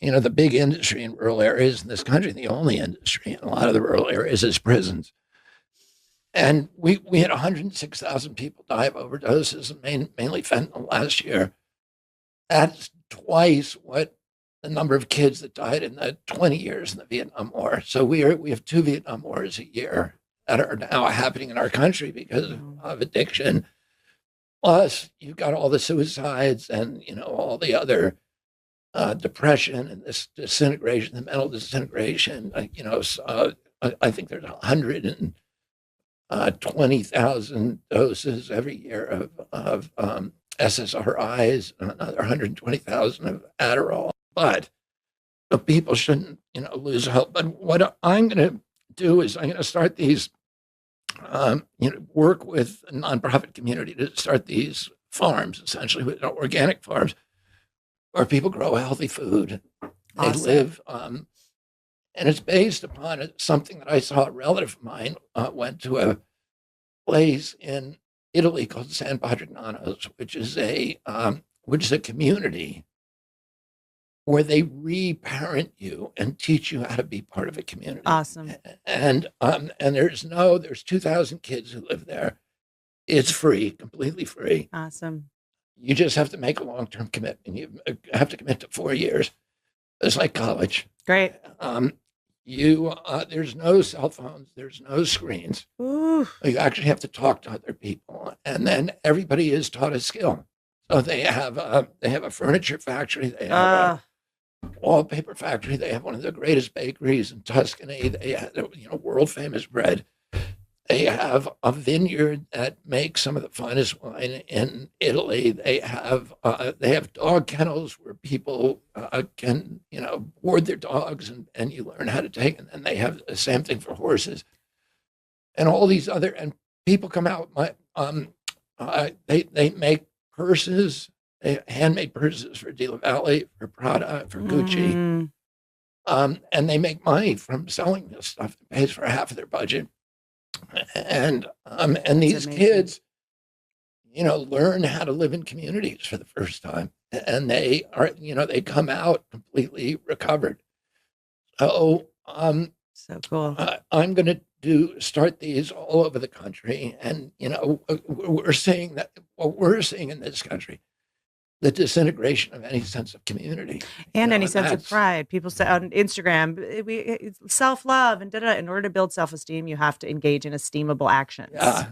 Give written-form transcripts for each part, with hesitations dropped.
the big industry in rural areas in this country, the only industry in a lot of the rural areas is prisons. And we had 106,000 people die of overdoses, mainly fentanyl last year. That's twice what the number of kids that died in the 20 years in the Vietnam War. So we have 2 Vietnam Wars a year that are now happening in our country because of addiction. Plus, you've got all the suicides and all the other depression and this disintegration, the mental disintegration. I think there's 120,000 doses every year of SSRIs, another 120,000 of Adderall. But the people shouldn't, lose hope. But what I'm going to do is I'm going to start these, work with a nonprofit community to start these farms, essentially with organic farms, where people grow healthy food. They live, and it's based upon something that I saw. A relative of mine went to a place in Italy called San Padrinanos, which is a community where they reparent you and teach you how to be part of a community. Awesome. And there's 2,000 kids who live there. It's free, completely free. Awesome. You just have to make a long-term commitment. You have to commit to 4 years. It's like college. Great. There's no cell phones, there's no screens. Ooh. You actually have to talk to other people, and then everybody is taught a skill. So they have a furniture factory, they have a wallpaper factory, they have one of the greatest bakeries in Tuscany, they have world famous bread. They have a vineyard that makes some of the finest wine in Italy. They have dog kennels where people can board their dogs and you learn how to take. And then they have the same thing for horses, and all these other. And people come out. They make purses, handmade purses for De La Valle, for Prada, for Gucci, and they make money from selling this stuff. It pays for half of their budget. And these kids, learn how to live in communities for the first time, and they they come out completely recovered. So cool. I'm going to start these all over the country, and we're seeing that what we're seeing in this country, the disintegration of any sense of community and any sense of pride. People say on Instagram, self-love and in order to build self-esteem, you have to engage in esteemable actions. Yeah.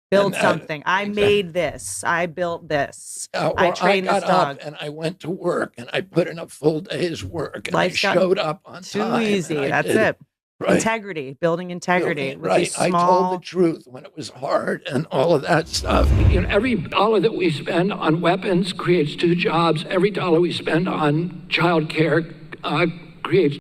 Build something. I made this. I built this. I trained this dog. And I went to work and I put in a full day's work and I showed up on time. Too easy. That's it. Right. Integrity, building integrity. Right. I told the truth when it was hard and all of that stuff. Every dollar that we spend on weapons creates 2 jobs. Every dollar we spend on child care creates